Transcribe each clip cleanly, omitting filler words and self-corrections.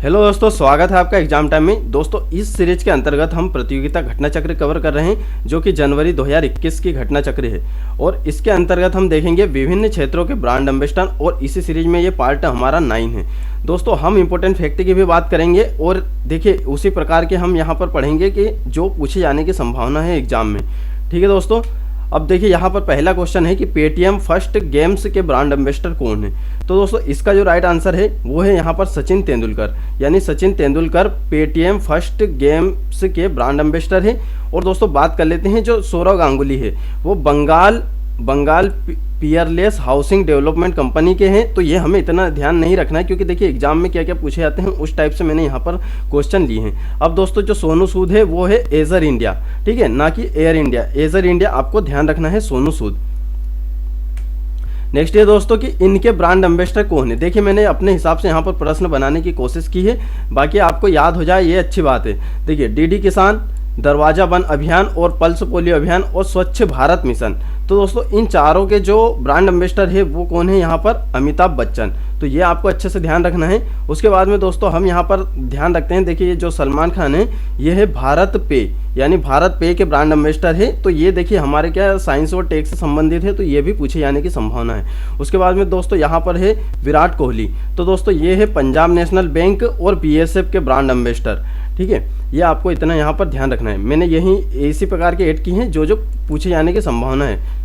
Hello दोस्तों, स्वागत है आपका एग्जाम टाइम में। दोस्तों, इस सीरीज के अंतर्गत हम प्रतियोगिता घटना चक्र कवर कर रहे हैं जो कि जनवरी 2021 की घटना चक्र है। और इसके अंतर्गत हम देखेंगे विभिन्न क्षेत्रों के ब्रांड एम्बेसडर, और इसी सीरीज में ये पार्ट हमारा 9 है। दोस्तों, हम इंपॉर्टेंट फैक्ट की भी बात करेंगे और देखिए उसी प्रकार के हम यहाँ पर पढ़ेंगे कि जो पूछे जाने की संभावना है एग्जाम में। ठीक है दोस्तों, अब देखिए यहाँ पर पहला क्वेश्चन है कि पेटीएम फर्स्ट गेम्स के ब्रांड एम्बेसडर कौन है। तो दोस्तों, इसका जो राइट आंसर है वो है यहाँ पर सचिन तेंदुलकर, यानी Sachin Tendulkar Paytm first games के ब्रांड एम्बेसडर है। और दोस्तों बात कर लेते हैं जो सौरव गांगुली है वो Bengal Peerless housing development company के हैं। तो ये हमें इतना ध्यान नहीं रखना है क्योंकि देखिए एग्जाम में क्या क्या पूछे जाते हैं उस टाइप से मैंने यहाँ पर क्वेश्चन लिए हैं। अब दोस्तों जो सोनू सूद है वो है एजर इंडिया, ठीक है, ना कि एयर इंडिया। एजर इंडिया आपको ध्यान रखना है, सोनू सूद। नेक्स्ट है दोस्तों कि इनके ब्रांड एम्बेसडर कौन है। देखिए मैंने अपने हिसाब से यहाँ पर प्रश्न बनाने की कोशिश की है, बाकी आपको याद हो जाए ये अच्छी बात है। देखिए डीडी किसान, दरवाजा वन अभियान और पल्स पोलियो अभियान और स्वच्छ भारत मिशन। तो दोस्तों इन चारों के जो ब्रांड एम्बेसडर है वो कौन है यहाँ पर, अमिताभ बच्चन। तो ये आपको अच्छे से ध्यान रखना है। उसके बाद में दोस्तों हम यहाँ पर ध्यान रखते हैं, देखिए ये जो सलमान खान है ये है भारत पे, यानी भारत पे के ब्रांड एम्बेसडर है। तो ये देखिए हमारे क्या साइंस और टेक से संबंधित है, तो ये भी पूछे जाने की संभावना है। उसके बाद में दोस्तों यहाँ पर है विराट कोहली। तो दोस्तों ये है पंजाब नेशनल बैंक और बीएसएफ के ब्रांड एम्बेसडर। ठीक है, ये आपको इतना यहाँ पर ध्यान रखना है। मैंने यही इसी प्रकार के ऐड की हैं जो पूछे जाने की संभावना है।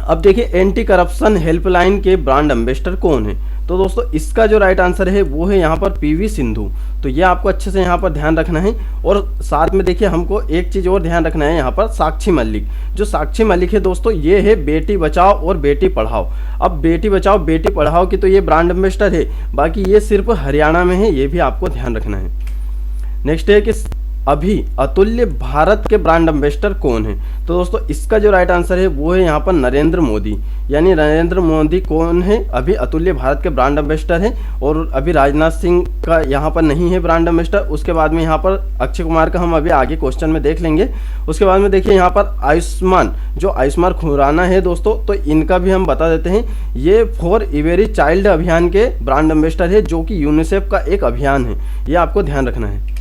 अब देखिए एंटी करप्शन हेल्पलाइन के ब्रांड एम्बेसडर कौन है। तो दोस्तों इसका जो राइट आंसर है वो है यहाँ पर पीवी सिंधु। तो ये आपको अच्छे से यहाँ पर ध्यान रखना है। और साथ में देखिए हमको एक चीज़ और ध्यान रखना है यहाँ पर, साक्षी मलिक। जो साक्षी मलिक है दोस्तों ये है बेटी बचाओ और बेटी पढ़ाओ। अब बेटी बचाओ बेटी पढ़ाओ की तो ये ब्रांड एम्बेसडर है, बाकी ये सिर्फ हरियाणा में है, ये भी आपको ध्यान रखना है। नेक्स्ट है कि अभी अतुल्य भारत के ब्रांड एम्बेसडर कौन है। तो दोस्तों इसका जो राइट आंसर है वो है यहाँ पर नरेंद्र मोदी, यानी नरेंद्र मोदी कौन है, अभी अतुल्य भारत के ब्रांड एम्बेसडर है। और अभी राजनाथ सिंह का यहाँ पर नहीं है ब्रांड एम्बेसडर। उसके बाद में यहाँ पर अक्षय कुमार का हम अभी आगे क्वेश्चन में देख लेंगे। उसके बाद में देखिए यहाँ पर आयुष्मान, जो आयुष्मान खुराना है दोस्तों, तो इनका भी हम बता देते हैं। ये फॉर एवरी चाइल्ड अभियान के ब्रांड एम्बेसडर है जो कि यूनिसेफ का एक अभियान है, ये आपको ध्यान रखना है।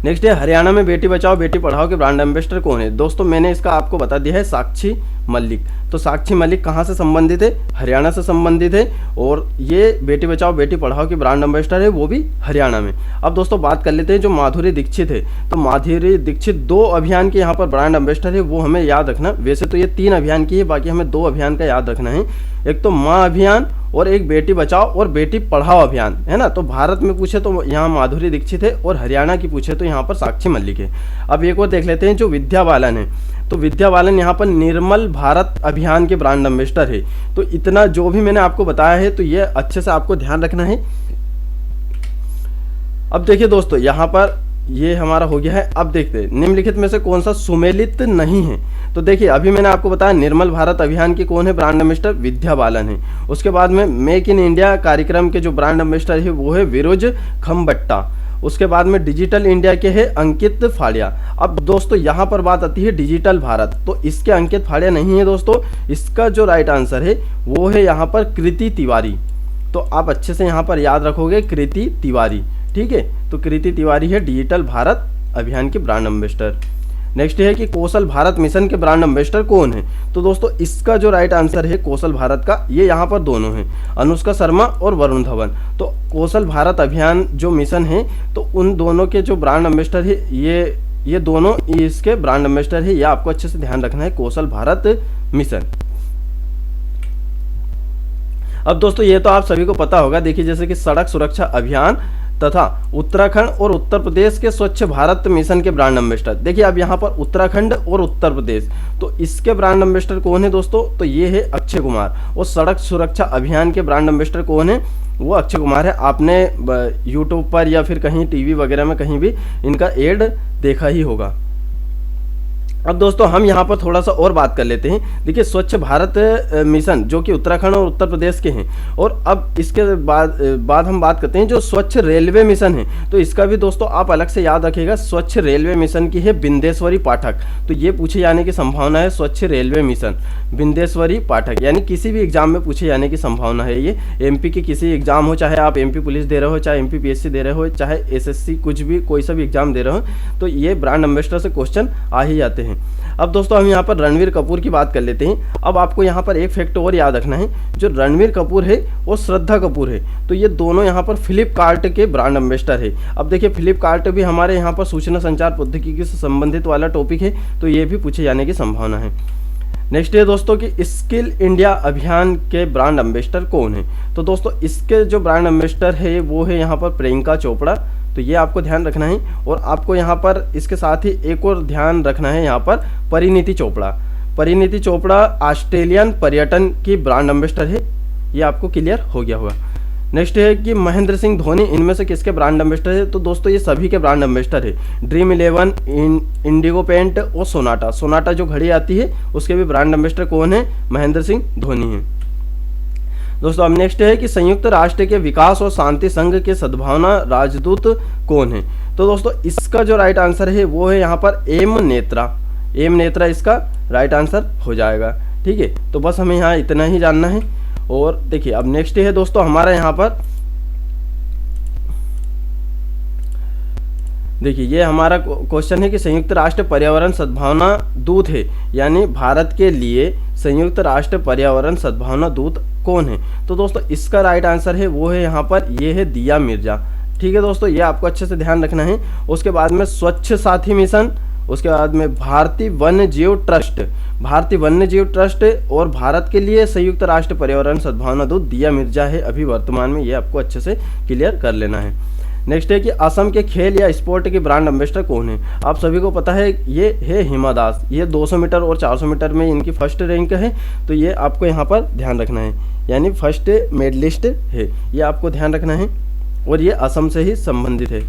नेक्स्ट है हरियाणा में बेटी बचाओ बेटी पढ़ाओ के ब्रांड एम्बेसडर कौन है। दोस्तों मैंने इसका आपको बता दिया है, साक्षी मलिक। तो साक्षी मलिक कहाँ से संबंधित है, हरियाणा से संबंधित है। और ये बेटी बचाओ बेटी पढ़ाओ की ब्रांड एम्बेसडर है वो भी हरियाणा में। अब दोस्तों बात कर लेते हैं जो माधुरी दीक्षित है। तो माधुरी दीक्षित 2 अभियान के यहाँ पर ब्रांड एम्बेसडर है, वो हमें याद रखना। वैसे तो ये 3 अभियान की है, बाकी हमें 2 अभियान का याद रखना है। एक तो माँ अभियान और एक बेटी बचाओ और बेटी पढ़ाओ अभियान, है ना। तो भारत में पूछे तो यहाँ माधुरी दीक्षित है, और हरियाणा की पूछे तो यहाँ पर साक्षी मलिक है। अब एक और देख लेते हैं जो विद्या बालन है। तो विद्या बालन यहाँ पर निर्मल भारत अभियान के ब्रांड एम्बेसडर है। तो इतना जो भी मैंने आपको बताया है तो ये अच्छे से आपको ध्यान रखना है। अब देखिए दोस्तों यहाँ पर ये हमारा हो गया है। अब देखते हैं निम्नलिखित में से कौन सा सुमेलित नहीं है। तो देखिए अभी मैंने आपको बताया निर्मल भारत अभियान की कौन है ब्रांड एम्बेसडर, विद्या बालन है। उसके बाद में मेक इन इंडिया कार्यक्रम के जो ब्रांड एम्बेसडर है वो है विरोज खम्बट्टा। उसके बाद में डिजिटल इंडिया के है अंकित फाड़िया। अब दोस्तों यहाँ पर बात आती है डिजिटल भारत, तो इसके अंकित फाड़िया नहीं है दोस्तों। इसका जो राइट आंसर है वो है यहाँ पर कृति तिवारी। तो आप अच्छे से यहाँ पर याद रखोगे कृति तिवारी, ठीक है। तो कृति तिवारी है डिजिटल भारत अभियान की ब्रांड एम्बेसडर। नेक्स्ट है कि कौशल भारत मिशन के ब्रांड एम्बेसडर कौन है। तो दोस्तों इसका जो राइट आंसर है कौशल भारत का, ये यहाँ पर दोनों हैं, अनुष्का शर्मा और वरुण धवन। तो कौशल भारत अभियान जो मिशन है तो उन दोनों के जो ब्रांड एम्बेसडर है ये दोनों इसके ब्रांड एम्बेसडर है, ये आपको अच्छे से ध्यान रखना है, कौशल भारत मिशन। अब दोस्तों ये तो आप सभी को पता होगा, देखिए जैसे कि सड़क सुरक्षा अभियान तथा उत्तराखंड और उत्तर प्रदेश के स्वच्छ भारत मिशन के ब्रांड एम्बेसडर। देखिए अब यहाँ पर उत्तराखंड और उत्तर प्रदेश, तो इसके ब्रांड एम्बेसडर कौन है दोस्तों, तो ये है अक्षय कुमार। और सड़क सुरक्षा अभियान के ब्रांड एम्बेसडर कौन है, वो अक्षय कुमार है। आपने यूट्यूब पर या फिर कहीं टीवी वगैरह में कहीं भी इनका एड देखा ही होगा। अब दोस्तों हम यहाँ पर थोड़ा सा और बात कर लेते हैं। देखिए स्वच्छ भारत मिशन जो कि उत्तराखंड और उत्तर प्रदेश के हैं, और अब इसके बाद हम बात करते हैं जो स्वच्छ रेलवे मिशन है। तो इसका भी दोस्तों आप अलग से याद रखिएगा, स्वच्छ रेलवे मिशन की है बिंदेश्वरी पाठक। तो ये पूछे जाने की संभावना है, स्वच्छ रेलवे मिशन बिंदेश्वरी पाठक, यानी किसी भी एग्जाम में पूछे जाने की संभावना है। ये एमपी के किसी एग्जाम हो, चाहे आप एमपी पुलिस दे रहे हो, चाहे एमपी पीएससी दे रहे हो, चाहे एसएससी कुछ भी कोई सा भी एग्जाम दे रहे हो, तो ये ब्रांड एम्बेसडर से क्वेश्चन आ ही जाते हैं। अब दोस्तों हम यहाँ पर रणवीर कपूर की बात कर लेते हैं। अब आपको यहाँ पर एक फैक्ट और याद रखना है, जो रणवीर कपूर है वो श्रद्धा कपूर है, तो ये दोनों यहाँ पर फ्लिपकार्ट के ब्रांड एम्बेसडर है। अब देखिए फ्लिपकार्ट भी हमारे यहाँ पर सूचना संचार प्रौद्योगिकी से संबंधित वाला टॉपिक है, तो ये भी पूछे जाने की संभावना है। नेक्स्ट है दोस्तों कि स्किल इंडिया अभियान के ब्रांड एम्बेसडर कौन है। तो दोस्तों इसके जो ब्रांड एम्बेसडर है वो है यहाँ पर प्रियंका चोपड़ा, तो ये आपको ध्यान रखना है। और आपको यहाँ पर इसके साथ ही एक और ध्यान रखना है, यहाँ पर परिणीति चोपड़ा। परिणीति चोपड़ा ऑस्ट्रेलियन पर्यटन की ब्रांड एम्बेसडर है, ये आपको क्लियर हो गया होगा। नेक्स्ट है कि महेंद्र सिंह धोनी इनमें से किसके ब्रांड एम्बेसडर है। तो दोस्तों ये सभी के ब्रांड एम्बेसडर है। ड्रीम 11, इंडिगो पेंट और सोनाटा जो घड़ी आती है उसके भी ब्रांड एम्बेसडर कौन है, महेंद्र सिंह धोनी है। दोस्तों अब नेक्स्ट है कि संयुक्त राष्ट्र के विकास और शांति संघ के सद्भावना राजदूत कौन है। तो दोस्तों इसका जो राइट आंसर है वो है यहाँ पर एम नेत्रा इसका राइट आंसर हो जाएगा। ठीक है, तो बस हमें यहाँ इतना ही जानना है। और देखिए अब नेक्स्ट है दोस्तों हमारा यहाँ पर, देखिए ये हमारा क्वेश्चन है कि संयुक्त राष्ट्र पर्यावरण सद्भावना दूत है, यानी भारत के लिए संयुक्त राष्ट्र पर्यावरण सद्भावना दूत कौन है। तो दोस्तों इसका राइट आंसर है वो है यहाँ पर, ये है दिया मिर्जा। ठीक है दोस्तों, ये आपको अच्छे से ध्यान रखना है। उसके बाद में स्वच्छ साथी मिशन, उसके बाद में भारतीय वन्य जीव ट्रस्ट और भारत के लिए संयुक्त राष्ट्र पर्यावरण सद्भावना दूत दिया मिर्जा है अभी वर्तमान में, ये आपको अच्छे से क्लियर कर लेना है। नेक्स्ट है कि असम के खेल या स्पोर्ट के ब्रांड एम्बेसडर कौन है। आप सभी को पता है ये है हिमा दास, ये 200 मीटर और 400 मीटर में इनकी फर्स्ट रैंक है, तो ये आपको यहाँ पर ध्यान रखना है, यानी फर्स्ट मेडलिस्ट है, ये आपको ध्यान रखना है। और ये असम से ही संबंधित है।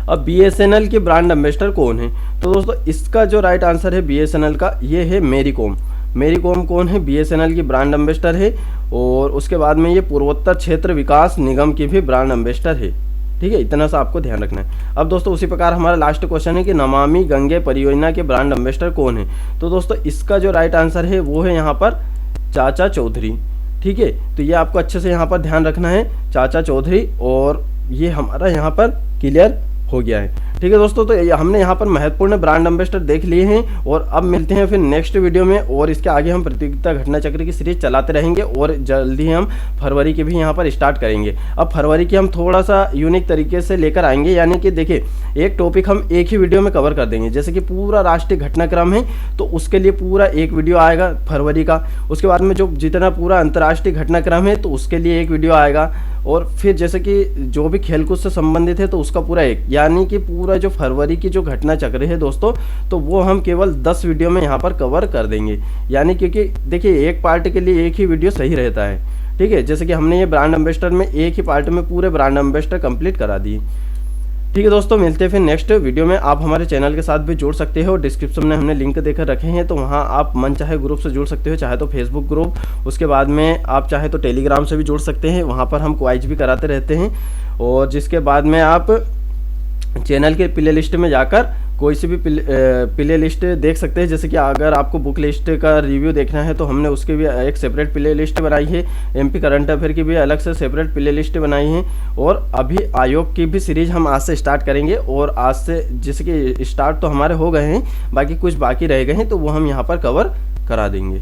अब BSNL के ब्रांड एम्बेसडर कौन है। तो दोस्तों इसका जो राइट आंसर है BSNL का, ये है मेरी कॉम कौन है, BSNL की ब्रांड एम्बेसडर है। और उसके बाद में ये पूर्वोत्तर क्षेत्र विकास निगम की भी ब्रांड एम्बेसडर है। ठीक है, इतना सा आपको ध्यान रखना है। अब दोस्तों उसी प्रकार हमारा लास्ट क्वेश्चन है कि नमामि गंगे परियोजना के ब्रांड एम्बेसडर कौन है। तो दोस्तों इसका जो राइट आंसर है वो है यहाँ पर चाचा चौधरी। ठीक है, तो ये आपको अच्छे से यहाँ पर ध्यान रखना है, चाचा चौधरी, और ये हमारा यहाँ पर क्लियर हो गया है। ठीक है दोस्तों, तो हमने यहाँ पर महत्वपूर्ण ब्रांड एम्बेसडर देख लिए हैं, और अब मिलते हैं फिर नेक्स्ट वीडियो में। और इसके आगे हम प्रतियोगिता घटना चक्र की सीरीज चलाते रहेंगे, और जल्दी हम फरवरी के भी यहाँ पर स्टार्ट करेंगे। अब फरवरी की हम थोड़ा सा यूनिक तरीके से लेकर आएंगे, यानी कि देखिए एक टॉपिक हम एक ही वीडियो में कवर कर देंगे। जैसे कि पूरा राष्ट्रीय घटनाक्रम है तो उसके लिए पूरा एक वीडियो आएगा फरवरी का। उसके बाद में जो जितना पूरा अंतर्राष्ट्रीय घटनाक्रम है तो उसके लिए एक वीडियो आएगा। और फिर जैसे कि जो भी खेलकूद से संबंधित है तो उसका पूरा एक, यानी कि पूरा जो फरवरी की जो घटना चक्र है दोस्तों, तो वो हम केवल 10 वीडियो में यहाँ पर कवर कर देंगे। यानी क्योंकि देखिए एक पार्ट के लिए एक ही वीडियो सही रहता है। ठीक है, जैसे कि हमने ये ब्रांड एम्बेसडर में एक ही पार्ट में पूरे ब्रांड एम्बेसडर कंप्लीट करा दिए। ठीक है दोस्तों, मिलते हैं फिर नेक्स्ट वीडियो में। आप हमारे चैनल के साथ भी जुड़ सकते हो, डिस्क्रिप्शन में हमने लिंक देकर रखे हैं, तो वहाँ आप मन चाहे ग्रुप से जुड़ सकते हो, चाहे तो फेसबुक ग्रुप, उसके बाद में आप चाहे तो टेलीग्राम से भी जुड़ सकते हैं, वहाँ पर हम क्वाइज भी कराते रहते हैं। और जिसके बाद में आप चैनल के प्ले लिस्ट में जाकर कोई सी भी प्ले लिस्ट देख सकते हैं। जैसे कि अगर आपको बुक लिस्ट का रिव्यू देखना है तो हमने उसकी भी एक सेपरेट प्ले लिस्ट बनाई है, MP करंट अफेयर की भी अलग से सेपरेट प्ले लिस्ट बनाई है। और अभी आयोग की भी सीरीज हम आज से स्टार्ट करेंगे, और आज से जैसे कि स्टार्ट तो हमारे हो गए हैं, बाकी कुछ बाकी रह गए हैं तो वो हम यहाँ पर कवर करा देंगे।